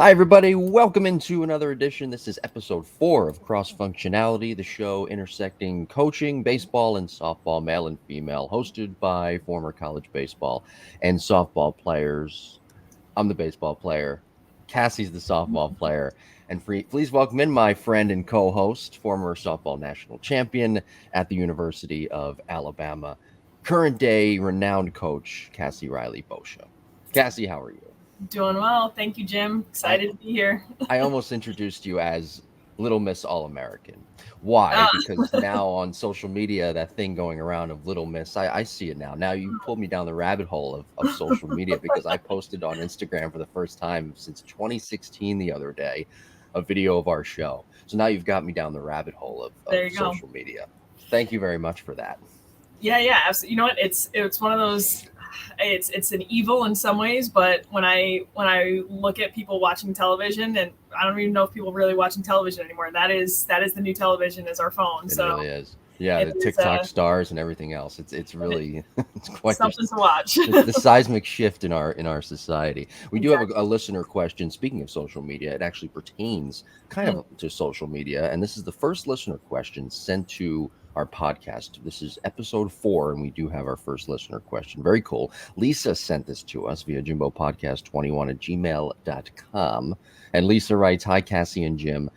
Hi, everybody. Welcome into another edition. This is episode 4 of Cross Functionality, the show intersecting coaching, baseball, and softball, male and female, hosted by former college baseball and softball players. I'm the baseball player. Cassie's the softball player. And please welcome in my friend and co host, former softball national champion at the University of Alabama, current day renowned coach, Cassie Reilly-Boccia. Cassie, how are you? Doing well. Thank you, Jim. I, Excited to be here. I almost introduced you as Little Miss All American. Why? Ah, Because now on social media, that thing going around of Little Miss, I see it now. Now you pulled me down the rabbit hole of social media because I posted on Instagram for the first time since 2016 the other day a video of our show. So now you've got me down the rabbit hole there of you go. social media. Thank you very much for that. Yeah, absolutely. You know what? It's one of those. It's an evil in some ways, but when I look at people watching television, and I don't even know if people are really watching television anymore. That is the new television is our phone. It So really is. Yeah, it the is TikTok stars and everything else. It's it, really it's quite something to watch. the seismic shift in our society. We do have a Exactly. listener question. Speaking of social media, it actually pertains kind Hmm. of to social media, and this is the first listener question sent to our podcast. This is episode 4, and we do have our first listener question. Very cool. Lisa sent this to us via jimbopodcast21 at gmail.com. And Lisa writes, "Hi, Cassie and Jim.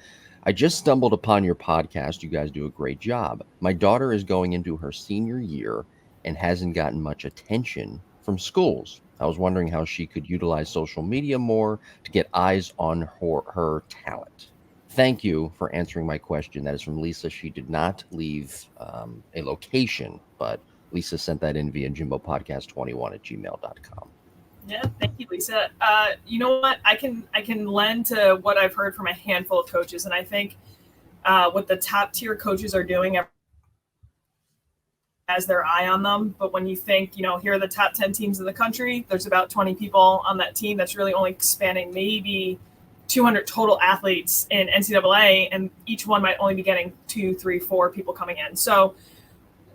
I just stumbled upon your podcast. You guys do a great job. My daughter is going into her senior year and hasn't gotten much attention from schools. I was wondering how she could utilize social media more to get eyes on her talent. Thank you for answering my question." That is from Lisa. She did not leave a location, but Lisa sent that in via jimbopodcast21 at gmail.com. Yeah, thank you, Lisa. You know what? I can lend to what I've heard from a handful of coaches, and I think what the top tier coaches are doing has their eye on them. But when you think, here are the top 10 teams in the country, there's about 20 people on that team that's really only spanning maybe 200 total athletes in NCAA, and each one might only be getting 2, 3, 4 people coming in. So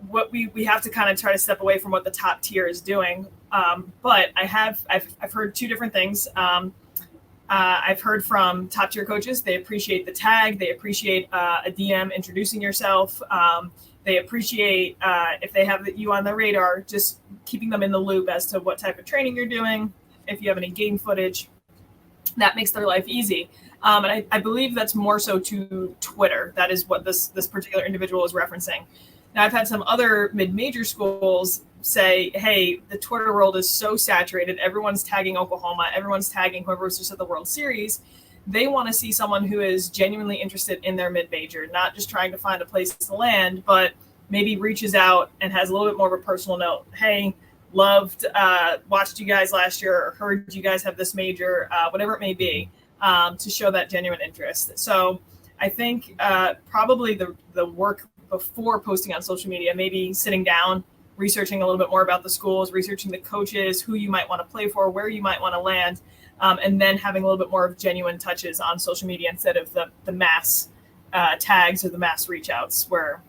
what we have to kind of try to step away from what the top tier is doing. But I've heard two different things. I've heard from top tier coaches. They appreciate the tag. They appreciate a DM introducing yourself. They appreciate if they have you on the radar, just keeping them in the loop as to what type of training you're doing. If you have any game footage, that makes their life easy. And I believe that's more so to Twitter. That is what this particular individual is referencing. Now, I've had some other mid-major schools say, hey, the Twitter world is so saturated. Everyone's tagging Oklahoma. Everyone's tagging whoever was just at the World Series. They want to see someone who is genuinely interested in their mid-major, not just trying to find a place to land, but maybe reaches out and has a little bit more of a personal note. Hey, loved, watched you guys last year, or heard you guys have this major, whatever it may be, to show that genuine interest. So I think probably the work before posting on social media, maybe sitting down, researching a little bit more about the schools, researching the coaches, who you might want to play for, where you might want to land, and then having a little bit more of genuine touches on social media instead of the mass tags or the mass reach outs where,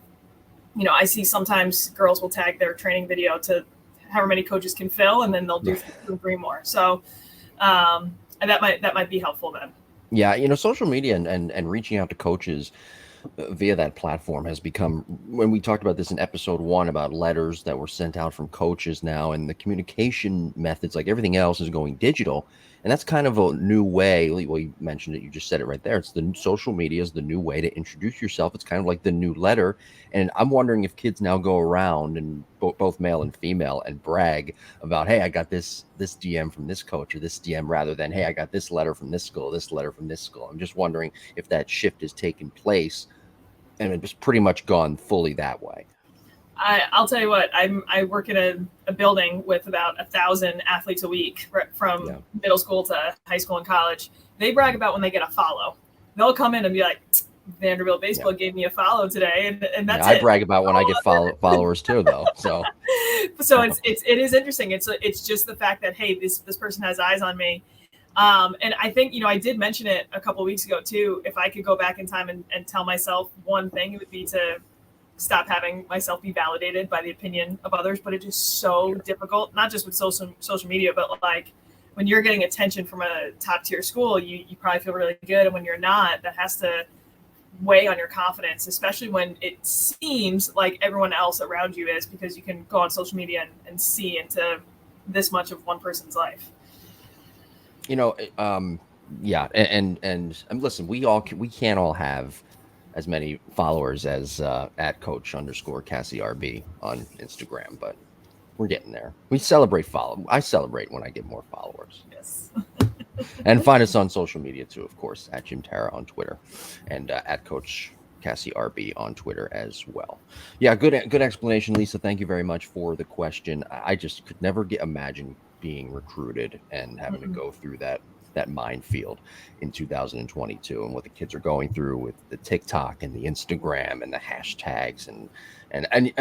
I see sometimes girls will tag their training video to however many coaches can fill, and then they'll do 3 more. So and that might be helpful then. Yeah, social media and reaching out to coaches via that platform has become, when we talked about this in episode 1 about letters that were sent out from coaches now, and the communication methods, like everything else, is going digital. And that's kind of a new way. Well, you mentioned it, you just said it right there. It's the social media is the new way to introduce yourself. It's kind of like the new letter. And I'm wondering if kids now go around, and both male and female, and brag about, hey, I got this DM from this coach, or this DM, rather than, hey, I got this letter from this school, this letter from this school. I'm just wondering if that shift has taken place and it's pretty much gone fully that way. I'll tell you what, I work in a building with about 1,000 athletes a week, from Yeah. middle school to high school and college. They brag about when they get a follow. They'll come in and be like, Vanderbilt Yeah. baseball gave me a follow today, and Yeah, that's I it. brag about when I get followers too, though. So So it is interesting. It's just the fact that, hey, this person has eyes on me. And I think, I did mention it a couple of weeks ago too. If I could go back in time and tell myself one thing, it would be to stop having myself be validated by the opinion of others. But it's just so sure. difficult, not just with social media, but like when you're getting attention from a top tier school, you probably feel really good. And when you're not, that has to weigh on your confidence, especially when it seems like everyone else around you is, because you can go on social media and see into this much of one person's life. Yeah. And listen, we can't all have as many followers as at Coach_Cassie RB on Instagram, but we're getting there. I celebrate when I get more followers. Yes. And find us on social media too, of course, at Jim Tara on Twitter and at Coach Cassie RB on Twitter as well. Yeah, good explanation, Lisa. Thank you very much for the question. I just could never imagine being recruited and having to go through that minefield in 2022, and what the kids are going through with the TikTok and the Instagram and the hashtags and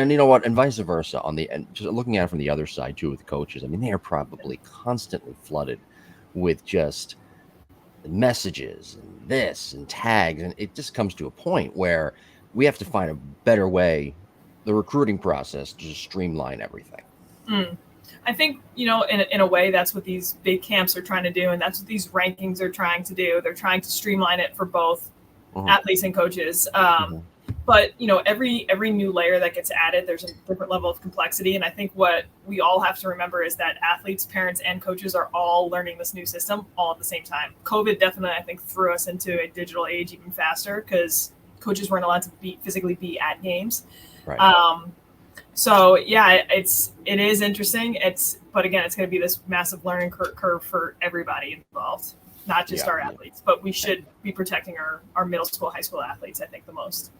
you know what, and vice versa. And just looking at it from the other side too, with the coaches, I mean, they are probably constantly flooded with just messages and this and tags, and it just comes to a point where we have to find a better way, the recruiting process, to just streamline everything. I think, in a way, that's what these big camps are trying to do, and that's what these rankings are trying to do. They're trying to streamline it for both athletes and coaches. But every new layer that gets added, there's a different level of complexity. And I think what we all have to remember is that athletes, parents, and coaches are all learning this new system all at the same time. COVID definitely, I think, threw us into a digital age even faster, because coaches weren't allowed to physically be at games. Right. So yeah, it is interesting. But again, it's going to be this massive learning curve for everybody involved, not just our athletes. But we should be protecting our middle school, high school athletes, I think, the most.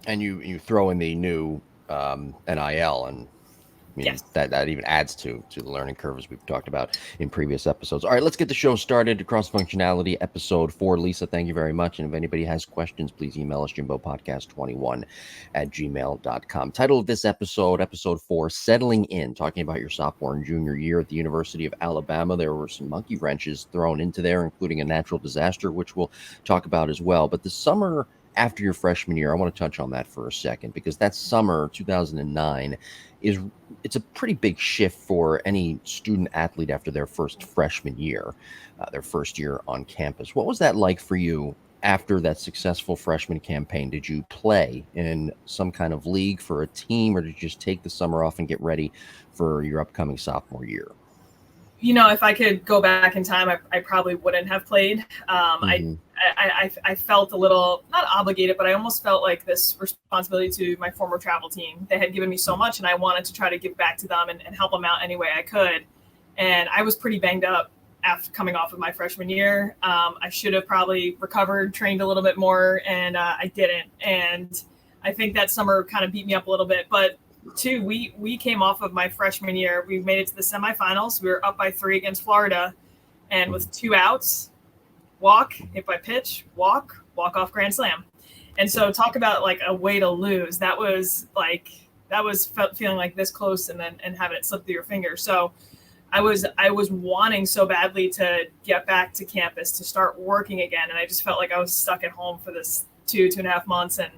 And you throw in the new NIL, and yes, that even adds to the learning curve, as we've talked about in previous episodes. All right, let's get the show started. Cross Functionality, episode 4. Lisa, thank you very much. And if anybody has questions, please email us, jimbopodcast21@gmail.com. Title of this episode 4, Settling In, talking about your sophomore and junior year at the University of Alabama. There were some monkey wrenches thrown into there, including a natural disaster, which we'll talk about as well. But the summer after your freshman year, I want to touch on that for a second, because that summer 2009 it's a pretty big shift for any student athlete after their first freshman year, their first year on campus. What was that like for you after that successful freshman campaign? Did you play in some kind of league for a team, or did you just take the summer off and get ready for your upcoming sophomore year? If I could go back in time, I probably wouldn't have played. I felt a little, not obligated, but I almost felt like this responsibility to my former travel team. They had given me so much, and I wanted to try to give back to them and help them out any way I could. And I was pretty banged up after coming off of my freshman year. I should have probably recovered, trained a little bit more, and I didn't. And I think that summer kind of beat me up a little bit. But two, we came off of my freshman year. We made it to the semifinals. We were up by 3 against Florida, and with 2 outs, walk, hit by pitch, walk off grand slam. And so talk about like a way to lose. That was feeling like this close and having it slip through your fingers. So I was wanting so badly to get back to campus, to start working again. And I just felt like I was stuck at home for this 2.5 months. And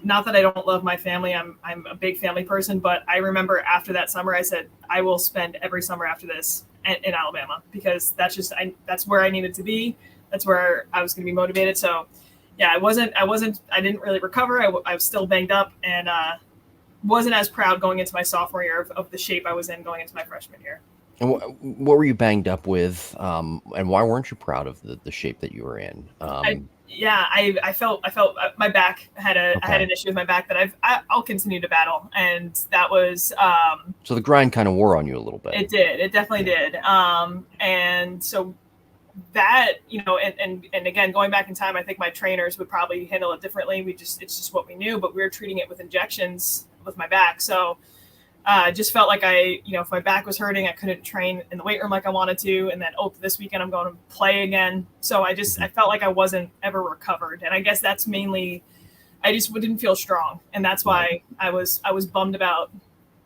not that I don't love my family. I'm a big family person, but I remember after that summer, I said, I will spend every summer after this in Alabama, because that's where I needed to be. That's where I was going to be motivated. So yeah, I didn't really recover. I was still banged up, and wasn't as proud going into my sophomore year of the shape I was in going into my freshman year. And what were you banged up with? And why weren't you proud of the shape that you were in? I felt my back I had an issue with my back that I'll continue to battle, and that was so the grind kind of wore on you a little bit. It definitely did. And so that, and again, going back in time, I think my trainers would probably handle it differently. It's just what we knew, but we were treating it with injections with my back. So just felt like if my back was hurting, I couldn't train in the weight room like I wanted to. And then, this weekend I'm going to play again. So I felt like I wasn't ever recovered. And I guess that's mainly, I just didn't feel strong. And that's why I was bummed about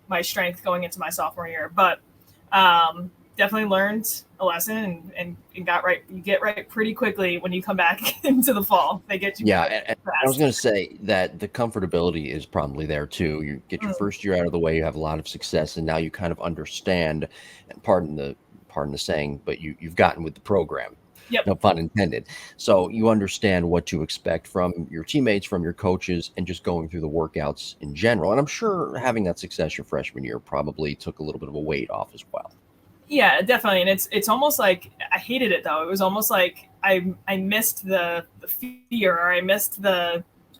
my strength going into my sophomore year. But definitely learned a lesson and got right. You get right pretty quickly when you come back into the fall. They get you. Yeah. And I was going to say that the comfortability is probably there too. You get your first year out of the way, you have a lot of success, and now you kind of understand, and pardon pardon the saying, but you've gotten with the program. Yep. No pun intended. So you understand what to expect from your teammates, from your coaches, and just going through the workouts in general. And I'm sure having that success your freshman year probably took a little bit of a weight off as well. Yeah, definitely. And it's almost like I hated it though. It was almost like I missed the fear, or I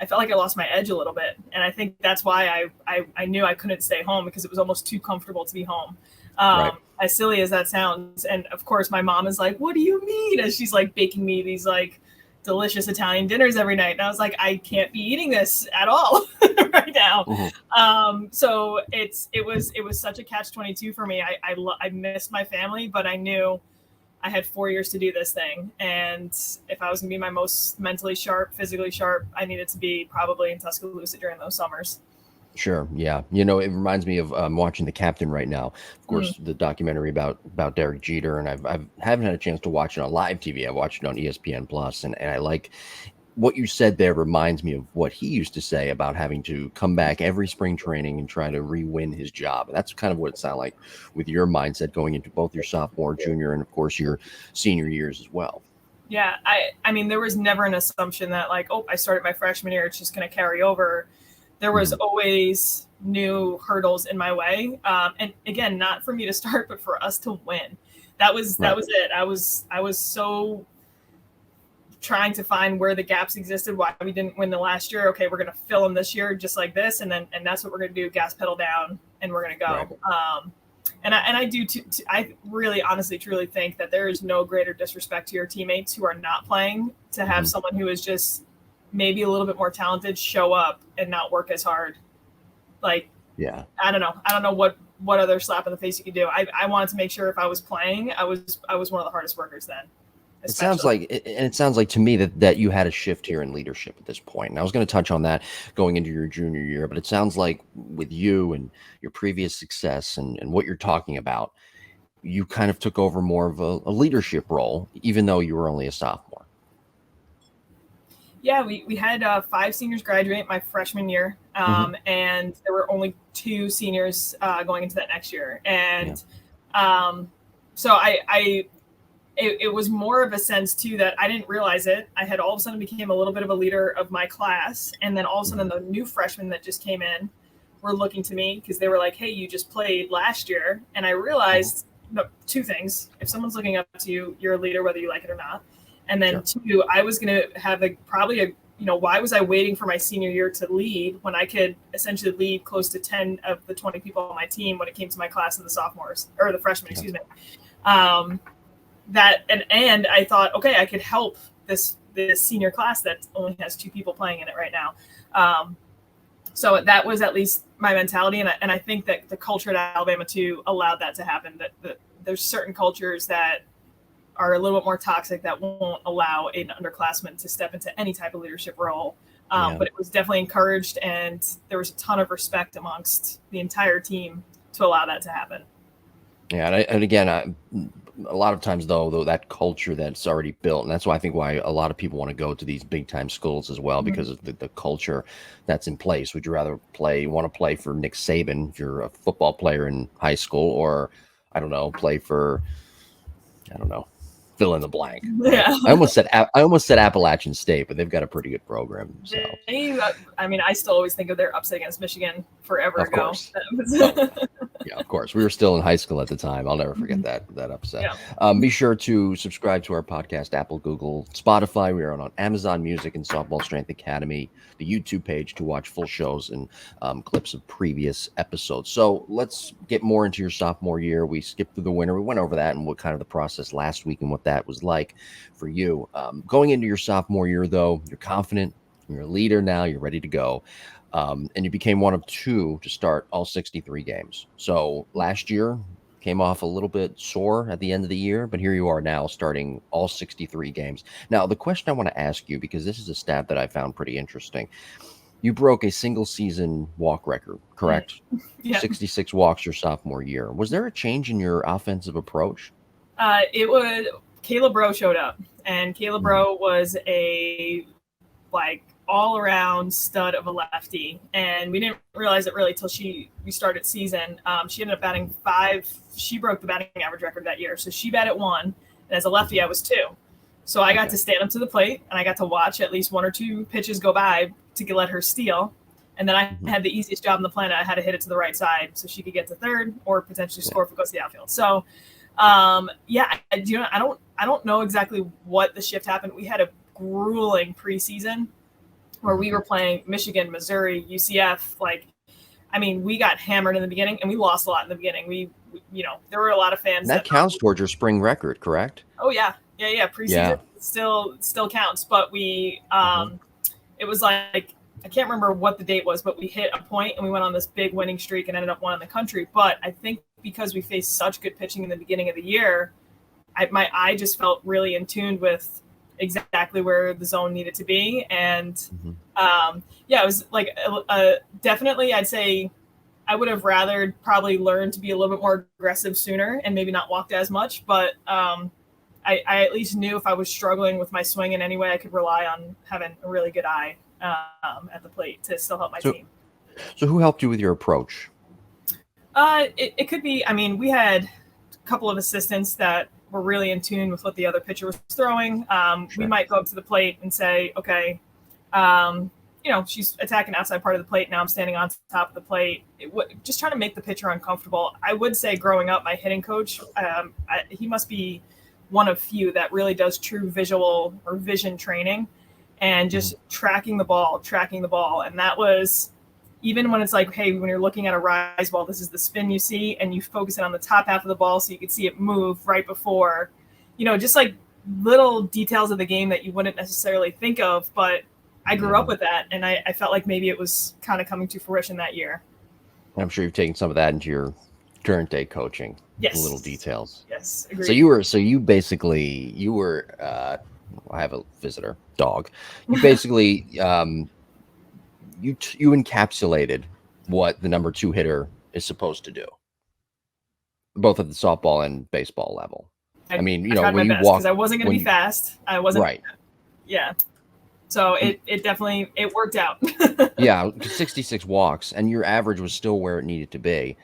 felt like I lost my edge a little bit. And I think that's why I knew I couldn't stay home, because it was almost too comfortable to be home. Right. As silly as that sounds. And of course my mom is like, what do you mean? As she's like baking me these like delicious Italian dinners every night. And I was like, I can't be eating this at all right now. Mm-hmm. So it was such a catch-22 for me. I missed my family, but I knew I had 4 years to do this thing. And if I was gonna be my most mentally sharp, physically sharp, I needed to be probably in Tuscaloosa during those summers. Sure. Yeah. You know, it reminds me of watching The Captain right now. Of course, the documentary about Derek Jeter, and I haven't had a chance to watch it on live TV. I watched it on ESPN Plus, and I like what you said there. Reminds me of what he used to say about having to come back every spring training and try to re-win his job. And that's kind of what it sounded like with your mindset going into both your sophomore, junior, and of course your senior years as well. Yeah. I mean, there was never an assumption that like, oh, I started my freshman year, it's just going to carry over. There was always new hurdles in my way. And again, not for me to start, but for us to win. That was it. I was so trying to find where the gaps existed, why we didn't win the last year. Okay, we're going to fill them this year just like this. And that's what we're going to do. Gas pedal down, and we're going to go. Right. And I do, I really honestly, truly think that there is no greater disrespect to your teammates who are not playing to have someone who is just maybe a little bit more talented show up and not work as hard. Like, yeah, I don't know what other slap in the face you could do. I wanted to make sure if I was playing, I was one of the hardest workers then. Especially. It sounds like to me that you had a shift here in leadership at this point. And I was going to touch on that going into your junior year, but it sounds like with you and your previous success and what you're talking about, you kind of took over more of a leadership role, even though you were only a sophomore. Yeah, we had 5 seniors graduate my freshman year, and there were only 2 seniors going into that next year. And so it was more of a sense too that I didn't realize it. I had all of a sudden became a little bit of a leader of my class, and then all of a sudden the new freshmen that just came in were looking to me because they were like, "Hey, you just played last year," and I realized 2 things: if someone's looking up to you, you're a leader whether you like it or not. And then 2, I was going to have why was I waiting for my senior year to lead when I could essentially lead close to 10 of the 20 people on my team when it came to my class and the sophomores or the freshmen, excuse me. That and I thought, okay, I could help this senior class that only has 2 people playing in it right now. So that was at least my mentality. And I think that the culture at Alabama too allowed that to happen, that there's certain cultures that are a little bit more toxic that won't allow an underclassman to step into any type of leadership role. But it was definitely encouraged, and there was a ton of respect amongst the entire team to allow that to happen. Yeah. And again, a lot of times though that culture that's already built, and that's why I think why a lot of people want to go to these big time schools as well, because of the culture that's in place. Would you rather want to play for Nick Saban if you're a football player in high school, or play for, fill in the blank. Yeah. I almost said Appalachian State, but they've got a pretty good program themselves. I mean, I still always think of their upset against Michigan forever ago. Course. Yeah, of course. We were still in high school at the time. I'll never forget that upset. Yeah. Be sure to subscribe to our podcast, Apple, Google, Spotify. We are on Amazon Music and Softball Strength Academy, the YouTube page to watch full shows and clips of previous episodes. So let's get more into your sophomore year. We skipped through the winter. We went over that and what kind of the process last week and what that was like for you. Going into your sophomore year, though, you're confident. You're a leader now. You're ready to go. And you became one of 2 to start all 63 games. So last year came off a little bit sore at the end of the year, but here you are now starting all 63 games. Now, the question I want to ask you, because this is a stat that I found pretty interesting. You broke a single season walk record, correct? Yeah. 66 walks your sophomore year. Was there a change in your offensive approach? It was Caleb Rowe showed up, and Caleb Rowe was a all around stud of a lefty, and we didn't realize it really till we started season. She ended up batting 5. She broke the batting average record that year, so she batted 1, and as a lefty I was 2. So I got to stand up to the plate, and I got to watch at least 1 or 2 pitches go by to let her steal. And then I had the easiest job on the planet. I had to hit it to the right side so she could get to third or potentially score if it goes to the outfield. So, I don't know exactly what the shift happened. We had a grueling preseason where we were playing Michigan, Missouri, UCF. We got hammered in the beginning, and we lost a lot in the beginning. There were a lot of fans. That counts towards your spring record, correct? Oh yeah. Preseason still counts, but we it was like, I can't remember what the date was, but we hit a point and we went on this big winning streak and ended up winning the country. But I think because we faced such good pitching in the beginning of the year, my eye just felt really in tune with exactly where the zone needed to be. And it was like definitely, I'd say I would have rather probably learned to be a little bit more aggressive sooner and maybe not walked as much. But I at least knew if I was struggling with my swing in any way, I could rely on having a really good eye at the plate to still help my team. So who helped you with your approach? It could be, we had a couple of assistants that were really in tune with what the other pitcher was throwing. We might go up to the plate and say, okay, she's attacking outside part of the plate. Now I'm standing on top of the plate. Just trying to make the pitcher uncomfortable. I would say growing up, my hitting coach, he must be one of few that really does true visual or vision training. And just tracking the ball. And that was, even when it's like, hey, when you're looking at a rise ball, this is the spin you see, and you focus it on the top half of the ball so you can see it move right before, just like little details of the game that you wouldn't necessarily think of. But I grew up with that, and I felt like maybe it was kind of coming to fruition that year. I'm sure you've taken some of that into your current day coaching. Yes. Little details. Yes, agreed. So you were I have a visitor dog. You basically you encapsulated what the number 2 hitter is supposed to do, both at the softball and baseball level. I when you walk, because I wasn't going to be fast. I wasn't right. Yeah. So it definitely worked out. Yeah, 66 walks, and your average was still where it needed to be.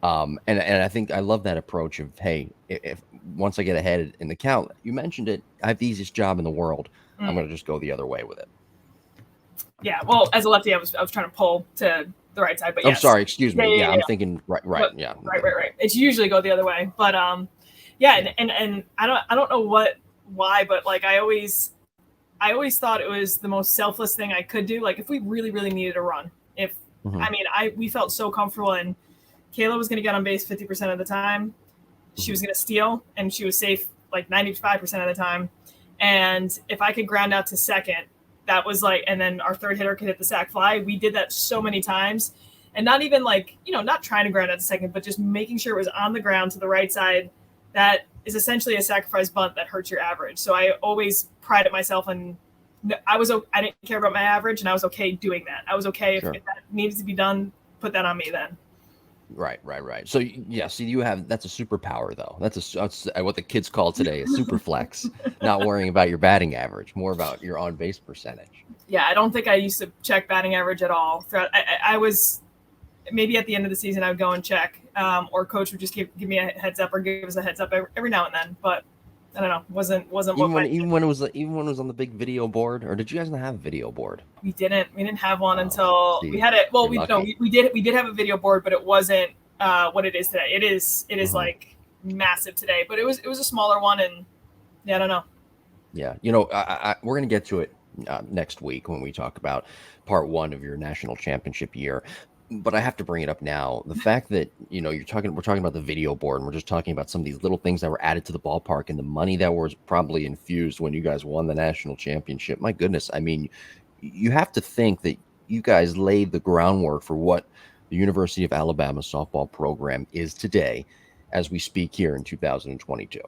And I think I love that approach of, hey, if once I get ahead in the count, you mentioned it, I have the easiest job in the world. I'm going to just go the other way with it. Yeah. Well, as a lefty, I was trying to pull to the right side, but yes. I'm sorry. Excuse me. Yeah, I'm thinking right. But, yeah. Right. It's usually go the other way, but and I don't know why, but like I always thought it was the most selfless thing I could do. Like if we really, really needed a run, we felt so comfortable, and Kayla was going to get on base 50% of the time. She was going to steal, and she was safe like 95% of the time. And if I could ground out to second, that was like, and then our third hitter could hit the sac fly. We did that so many times, and not even like, not trying to ground out to second, but just making sure it was on the ground to the right side. That is essentially a sacrifice bunt that hurts your average. So I always prided myself on, I didn't care about my average, and I was okay doing that. I was okay if that needed to be done, put that on me then. Right. So yeah, see, that's a superpower though. That's what the kids call today a super flex. Not worrying about your batting average, more about your on base percentage. Yeah, I don't think I used to check batting average at all. I was maybe at the end of the season I would go and check, or coach would just give me a heads up or give us a heads up every now and then. But I don't know, wasn't even when it was on the big video board, or did you guys not have a video board? We didn't have one until we had it. Well, we did have a video board, but it wasn't what it is today. It is like massive today, but it was a smaller one, and I don't know. Yeah, we're gonna get to it next week when we talk about part 1 of your national championship year. But I have to bring it up now. The fact that, we're talking about the video board, and we're just talking about some of these little things that were added to the ballpark and the money that was probably infused when you guys won the national championship. My goodness. I mean, you have to think that you guys laid the groundwork for what the University of Alabama softball program is today as we speak here in 2022.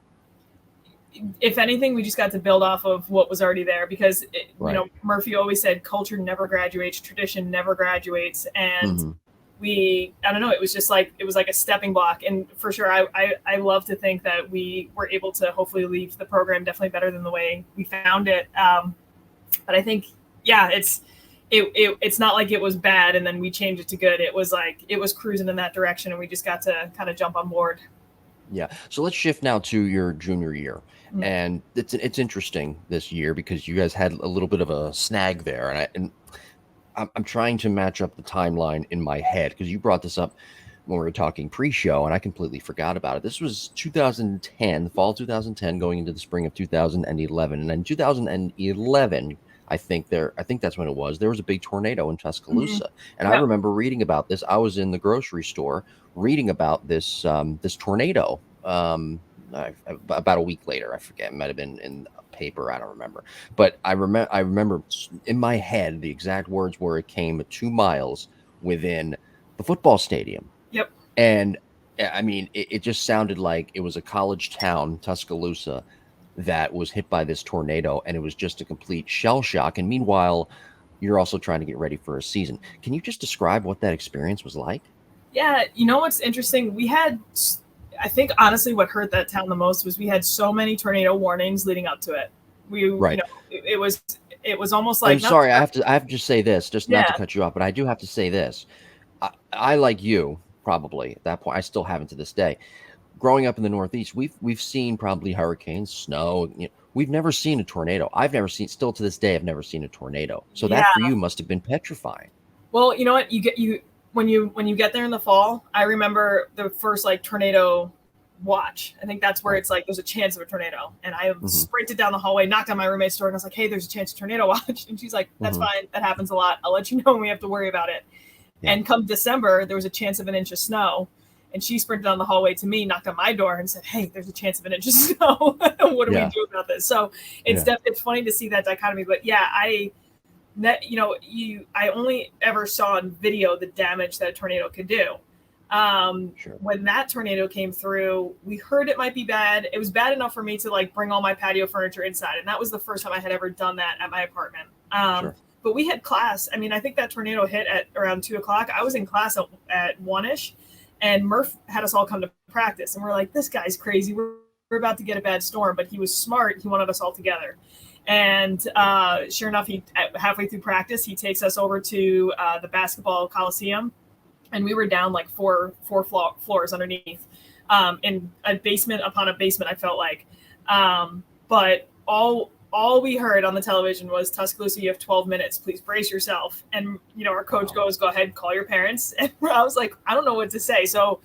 If anything, we just got to build off of what was already there, because Murphy always said culture never graduates, tradition never graduates, and I don't know, it was just like, it was like a stepping block. And for sure, I love to think that we were able to hopefully leave the program definitely better than the way we found it. But I think yeah, it's not like it was bad and then we changed it to good. It was like it was cruising in that direction, and we just got to kind of jump on board. Yeah. So let's shift now to your junior year. Mhm. And it's interesting this year because you guys had a little bit of a snag there, I'm trying to match up the timeline in my head because you brought this up when we were talking pre-show, and I completely forgot about it. This was 2010, fall 2010, going into the spring of 2011, and in 2011, I think that's when it was. There was a big tornado in Mhm. Tuscaloosa, and I Yeah. remember reading about this. I was in the grocery store reading about this tornado. About a week later, I forget. It might have been in a paper. I don't remember. But I remember in my head the exact words where it came 2 miles within the football stadium. Yep. And I mean, it just sounded like it was a college town, Tuscaloosa, that was hit by this tornado, and it was just a complete shell shock. And meanwhile, you're also trying to get ready for a season. Can you just describe what that experience was like? Yeah, you know what's interesting? I think honestly, what hurt that town the most was we had so many tornado warnings leading up to it. Right. It was almost I'm like not. sorry, I have to just say this, just not to Yeah, cut you off, but I do have to say this. I like you, probably at that point, I still haven't to this day. Growing up in the Northeast, we've seen probably hurricanes, snow. We've never seen a tornado. I've never seen, still to this day, I've never seen a tornado. So that yeah. for you must have been petrifying. Well, you know what? You when you get there in the fall, I remember the first like tornado watch. I think that's where Right. it's like there's a chance of a tornado. And I Hmm. sprinted down the hallway, knocked on my roommate's door, and I was like, "Hey, there's a chance of tornado watch." And she's like, "That's Hmm. fine. That happens a lot. I'll let you know when we have to worry about it." Yeah. And come December, there was a chance of an inch of snow. And she sprinted down the hallway to me, knocked on my door, and said, "Hey, there's a chance of an inch of snow. What do we Yeah. do about this?" So Yeah. it's funny to see that dichotomy. But yeah, I only ever saw on video the damage that a tornado could do. Sure. When that tornado came through, we heard it might be bad. It was bad enough for me to like bring all my patio furniture inside, and that was the first time I had ever done that at my apartment. Sure. But we had class. I mean, I think that tornado hit at around 2 o'clock. I was in class at 1ish, and Murph had us all come to practice, and we're like, "This guy's crazy. We're about to get a bad storm," but he was smart. He wanted us all together. And sure enough, he halfway through practice, he takes us over to the basketball coliseum, and we were down like four floors underneath, in a basement upon a basement. I felt like, but all we heard on the television was Tuscaloosa, you have 12 minutes. Please brace yourself. And our coach Wow. goes, "Go ahead, call your parents." And I was like, I don't know what to say. So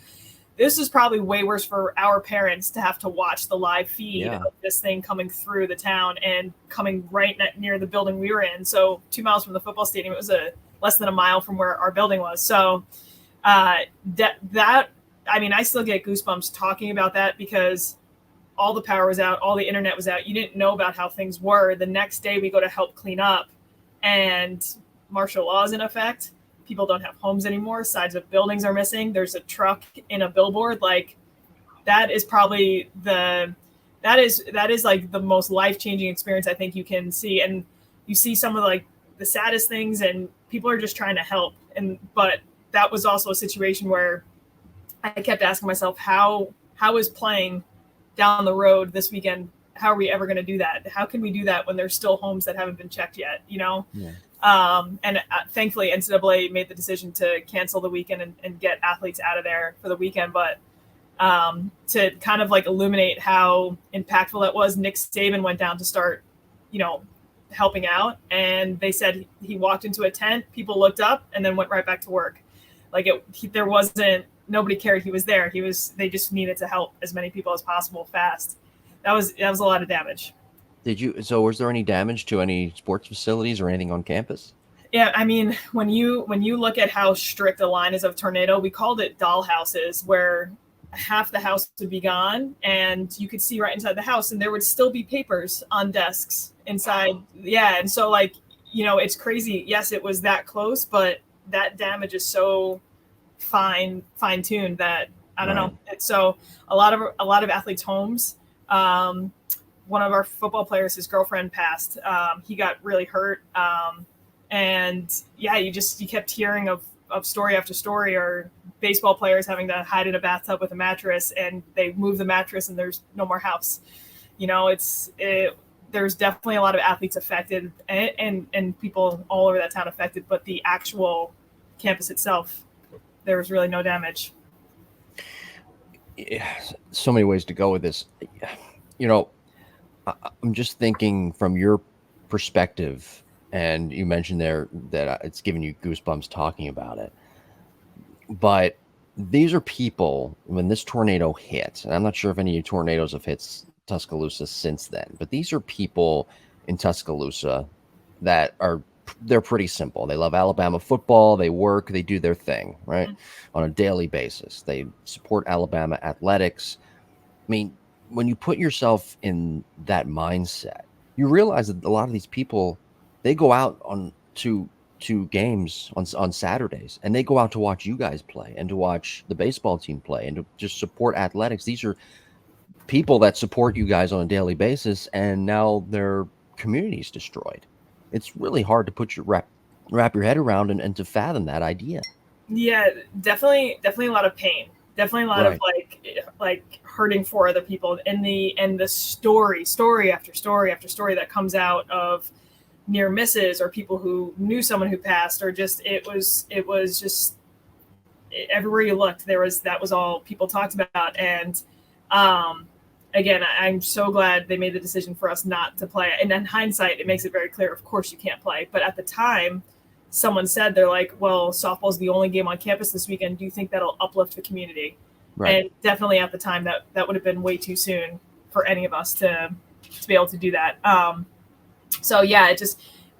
this is probably way worse for our parents to have to watch the live feed Yeah. of this thing coming through the town and coming right near the building we were in. So 2 miles from the football stadium, it was less than a mile from where our building was. So that I mean, I still get goosebumps talking about that because all the power was out, all the internet was out. You didn't know about how things were. The next day we go to help clean up, and martial law is in effect. People don't have homes anymore. Sides of buildings are missing. There's a truck in a billboard. Like that is probably that is like the most life-changing experience I think you can see. And you see some of like the saddest things, and people are just trying to help. But that was also a situation where I kept asking myself, how is playing down the road this weekend? How are we ever going to do that? How can we do that when there's still homes that haven't been checked yet? Yeah. And thankfully, NCAA made the decision to cancel the weekend and get athletes out of there for the weekend. But to kind of like illuminate how impactful that was, Nick Saban went down to start, helping out, and they said he walked into a tent, people looked up, and then went right back to work. Like there wasn't nobody cared he was there. They just needed to help as many people as possible fast. That was a lot of damage. So was there any damage to any sports facilities or anything on campus? Yeah, I mean, when you look at how strict the line is of tornado, we called it doll houses, where half the house would be gone and you could see right inside the house, and there would still be papers on desks inside. Yeah, and so like, it's crazy. Yes, it was that close, but that damage is so fine tuned that I don't know. So a lot of athletes' homes. One of our football players, his girlfriend passed. He got really hurt. And yeah, you kept hearing of story after story, or baseball players having to hide in a bathtub with a mattress, and they move the mattress and there's no more house. there's definitely a lot of athletes affected and people all over that town affected, but the actual campus itself, there was really no damage. Yeah, so many ways to go with this. You know, I'm just thinking from your perspective, and you mentioned there that it's giving you goosebumps talking about it. But these are people, when this tornado hit, and I'm not sure if any tornadoes have hit Tuscaloosa since then, but these are people in Tuscaloosa that they're pretty simple. They love Alabama football, they work, they do their thing, right? On a daily basis. They support Alabama athletics. I mean, when you put yourself in that mindset, you realize that a lot of these people, they go out to games on Saturdays, and they go out to watch you guys play and to watch the baseball team play and to just support athletics. These are people that support you guys on a daily basis, and now their community's destroyed. It's really hard to put your wrap your head around and to fathom that idea. Yeah, definitely a lot of pain. Definitely a lot of like hurting for other people, and the story after story after story that comes out of near misses or people who knew someone who passed, or just it was just everywhere you looked that was all people talked about. And again, I'm so glad they made the decision for us not to play. And in hindsight, it makes it very clear, of course you can't play. But at the time, someone said, they're like, well, softball's the only game on campus this weekend. Do you think that'll uplift the community? Right. And definitely at the time that would have been way too soon for any of us to be able to do that. So yeah,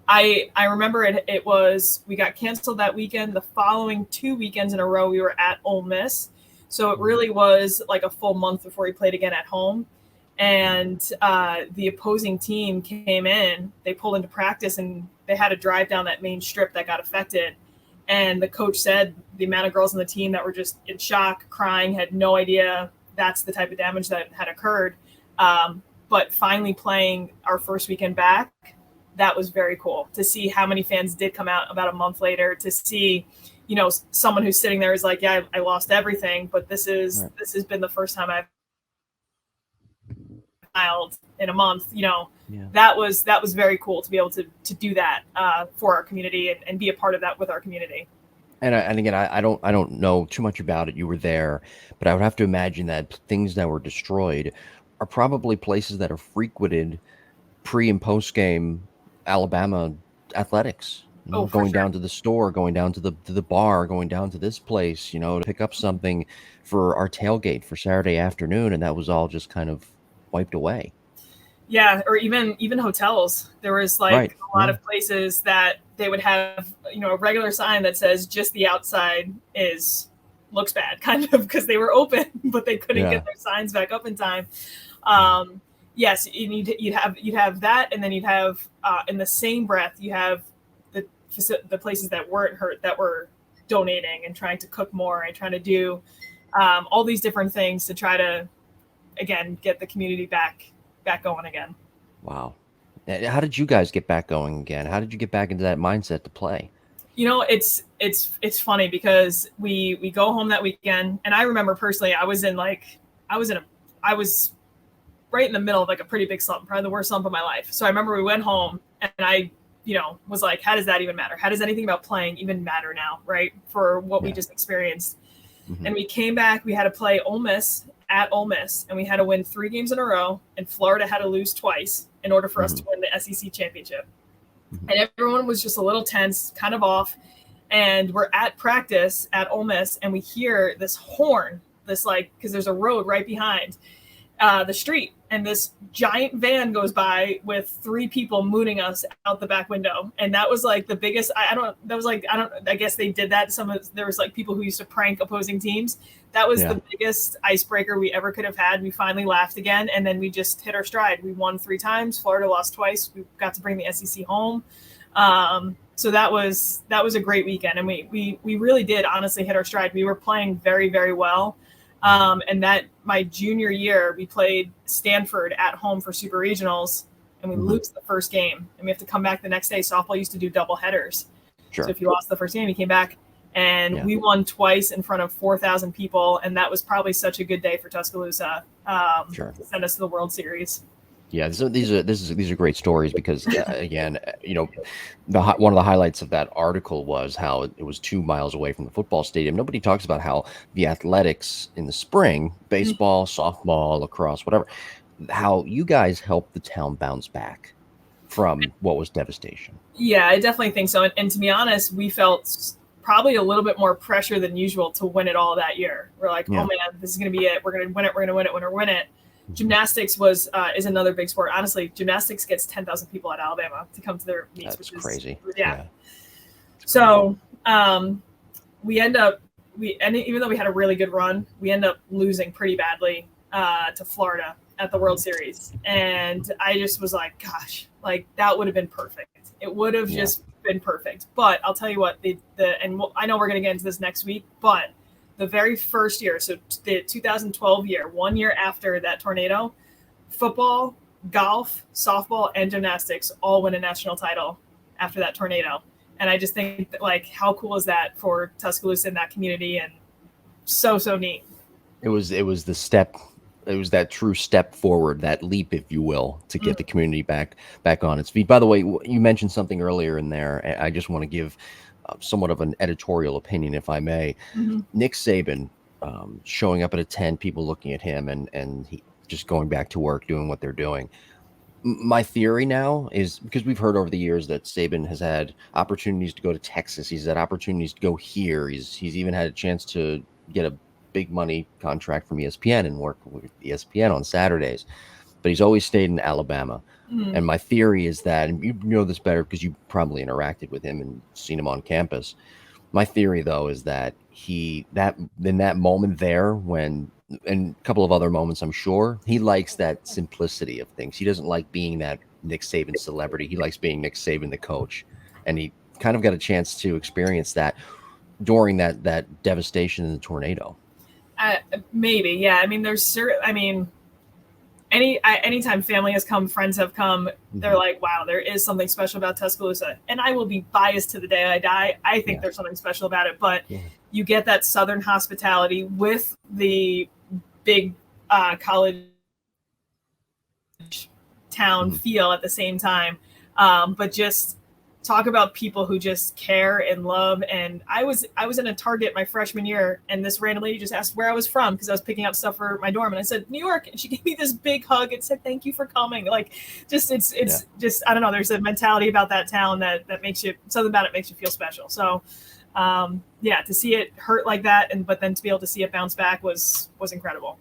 I remember it was, we got canceled that weekend. The following 2 weekends in a row, we were at Ole Miss. So it really was like a full month before we played again at home. And the opposing team came in, they pulled into practice, and they had to drive down that main strip that got affected. And the coach said the amount of girls on the team that were just in shock, crying, had no idea that's the type of damage that had occurred. But finally playing our first weekend back, that was very cool to see how many fans did come out about a month later, to see, you know, someone who's sitting there is like, yeah, I lost everything, but this has been the first time I've smiled in a month. You know, that was very cool to be able to do that for our community and be a part of that with our community. And again, I don't know too much about it. You were there, but I would have to imagine that things that were destroyed are probably places that are frequented pre and post game Alabama athletics. You know, going down to the store, going down to the bar, going down to this place, you know, to pick up something for our tailgate for Saturday afternoon, and that was all just kind of wiped away. Yeah, or even hotels. There was like a lot of places that they would have, you know, a regular sign that says just the outside looks bad, kind of, because they were open, but they couldn't get their signs back up in time. Yes, you'd have that, and then you'd have in the same breath you have the places that weren't hurt, that were donating and trying to cook more and trying to do all these different things to try to, again, get the community back going again. Wow. How did you guys get back going again? How did you get back into that mindset to play? You know, it's funny because we go home that weekend, and I remember personally, I was right in the middle of like a pretty big slump, probably the worst slump of my life. So I remember we went home, and I, you know, was like, how does that even matter? How does anything about playing even matter now, right? For what we just experienced. Mm-hmm. And we came back, we had to play Ole Miss at Ole Miss, and we had to win 3 games in a row, and Florida had to lose twice in order for us to win the SEC championship. Mm-hmm. And everyone was just a little tense, kind of off. And we're at practice at Ole Miss, and we hear this horn, this like, because there's a road right behind the street, and this giant van goes by with 3 people mooning us out the back window. And that was like the biggest, I guess they did that. There was like people who used to prank opposing teams. That was the biggest icebreaker we ever could have had. We finally laughed again, and then we just hit our stride. We won 3 times. Florida lost twice. We got to bring the SEC home. So that was a great weekend. And we really did honestly hit our stride. We were playing very, very well. And that my junior year, we played Stanford at home for super regionals, and we lose the first game, and we have to come back the next day. Softball used to do double headers. Sure. So if you lost the first game, you came back, and we won twice in front of 4,000 people. And that was probably such a good day for Tuscaloosa to send us to the World Series. Yeah, so these are great stories because again, one of the highlights of that article was how it was 2 miles away from the football stadium. Nobody talks about how the athletics in the spring, Mhm. baseball, softball, lacrosse, whatever, how you guys helped the town bounce back from what was devastation. Yeah, I definitely think so. And to be honest, we felt probably a little bit more pressure than usual to win it all that year. We're like, oh Yeah. man, this is going to be it. We're going to win it. We're going to win it. We're going to win it. Mhm. Gymnastics is another big sport. Honestly, gymnastics gets 10,000 people at Alabama to come to their meets, That's which is crazy. yeah. It's So we end up and even though we had a really good run, we end up losing pretty badly to Florida at the World Series, and I just was like, gosh, like that would have been perfect. It would have just been perfect. But I'll tell you what, I know we're going to get into this next week, but the very first year, so the 2012 year, 1 year after that tornado, football, golf, softball, and gymnastics all win a national title after that tornado. And I just think that, like, how cool is that for Tuscaloosa and that community? And so neat. It was the step. It was that true step forward, that leap, if you will, to get the community back on its feet. By the way, you mentioned something earlier in there. I just want to give somewhat of an editorial opinion, if I may. Mm-hmm. Nick Saban showing up at a tent, people looking at him, and he just going back to work, doing what they're doing. My theory now is because we've heard over the years that Saban has had opportunities to go to Texas. He's had opportunities to go here. He's even had a chance to get a big money contract from ESPN and work with ESPN on Saturdays, but he's always stayed in Alabama. Mm-hmm. And my theory is that, and you know this better because you probably interacted with him and seen him on campus. My theory, though, is that that in that moment there, when and a couple of other moments, I'm sure he likes that simplicity of things. He doesn't like being that Nick Saban celebrity. He likes being Nick Saban, the coach, and he kind of got a chance to experience that during that devastation in the tornado. Maybe, yeah. I mean, anytime family has come, friends have come, they're like, wow, there is something special about Tuscaloosa. And I will be biased to the day I die. I think there's something special about it, but you get that Southern hospitality with the big college town feel at the same time. But just talk about people who just care and love. And I was in a Target my freshman year, and this random lady just asked where I was from because I was picking up stuff for my dorm, and I said New York, and she gave me this big hug and said thank you for coming. Like, just it's just, I don't know, there's a mentality about that town that makes you, something about it makes you feel special. So to see it hurt like that, but then to be able to see it bounce back was incredible.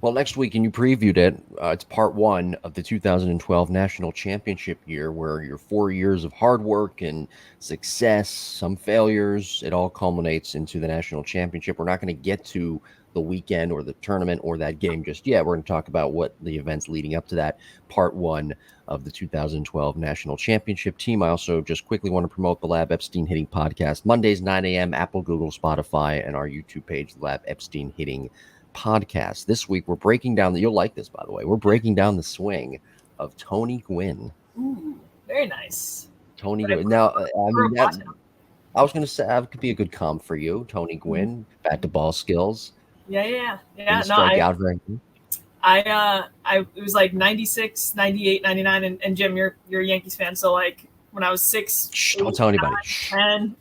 Well, next week, and you previewed it, it's part one of the 2012 National Championship year, where your 4 years of hard work and success, some failures, it all culminates into the National Championship. We're not going to get to the weekend or the tournament or that game just yet. We're going to talk about what the events leading up to that, part one of the 2012 National Championship team. I also just quickly want to promote the Lab Epstein Hitting podcast, Mondays, 9 a.m., Apple, Google, Spotify, and our YouTube page, Lab Epstein Hitting podcast. This week we're breaking down you'll like this, by the way, we're breaking down the swing of Tony Gwynn. Ooh, very nice. Tony Gwynn. Now I was going to say that could be a good comp for you. Tony Gwynn, bat to ball skills. Yeah. Strike out very good. It was like 96, 98, 99, and Jim, you're a Yankees fan, so like when I was 6, don't tell anybody. 10,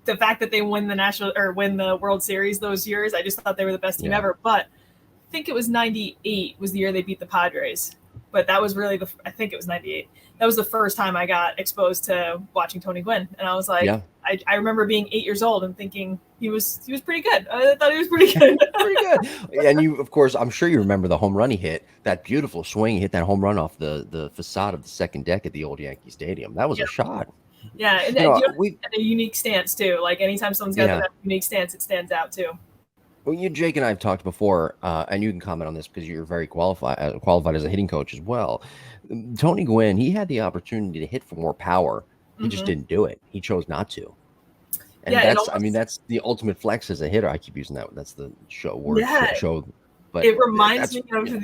the fact that they win the World Series those years, I just thought they were the best team ever. But I think it was 98 was the year they beat the Padres. But that was really I think it was 98. That was the first time I got exposed to watching Tony Gwynn. And I was like, I remember being 8 years old and thinking he was pretty good. I thought he was pretty good. Pretty good. And you, of course, I'm sure you remember the home run he hit, that beautiful swing. He hit that home run off the facade of the second deck at the old Yankee Stadium. That was a shot. Yeah, and a unique stance too. Like anytime someone's got that unique stance, it stands out too. Well, Jake and I have talked before, and you can comment on this because you're very qualified as a hitting coach as well. Tony Gwynn, he had the opportunity to hit for more power. He just didn't do it. He chose not to. And that's the ultimate flex as a hitter. I keep using that. That's the show. But it reminds me of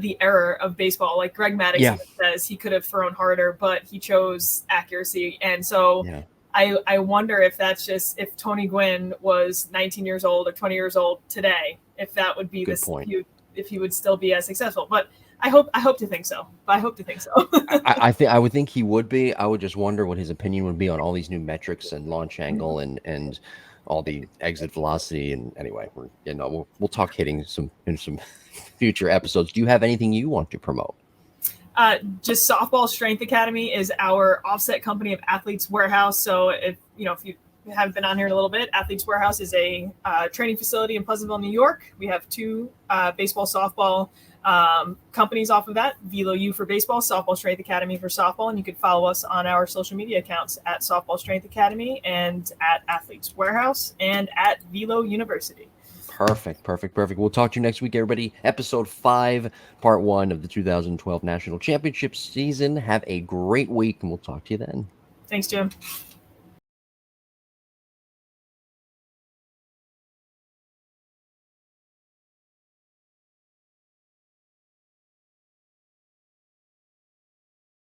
the era of baseball. Like Greg Maddux says, he could have thrown harder, but he chose accuracy. And so I wonder if that's just if Tony Gwynn was 19 years old or 20 years old today, if that would be Good point. if he would still be as successful. But I hope to think so. I hope to think so. I would think he would be. I would just wonder what his opinion would be on all these new metrics and launch angle and all the exit velocity. And anyway, we'll talk hitting in some future episodes. Do you have anything you want to promote? Just Softball Strength Academy is our offset company of Athletes Warehouse. So if you haven't been on here in a little bit, Athletes Warehouse is a training facility in Pleasantville, New York. We have two baseball, softball companies off of that: Velo U for baseball, Softball Strength Academy for softball. And you can follow us on our social media accounts at Softball Strength Academy and at Athletes Warehouse and at Velo University. Perfect. We'll talk to you next week, everybody. Episode 5, part 1 of the 2012 National Championship season. Have a great week, and we'll talk to you then. Thanks, Jim.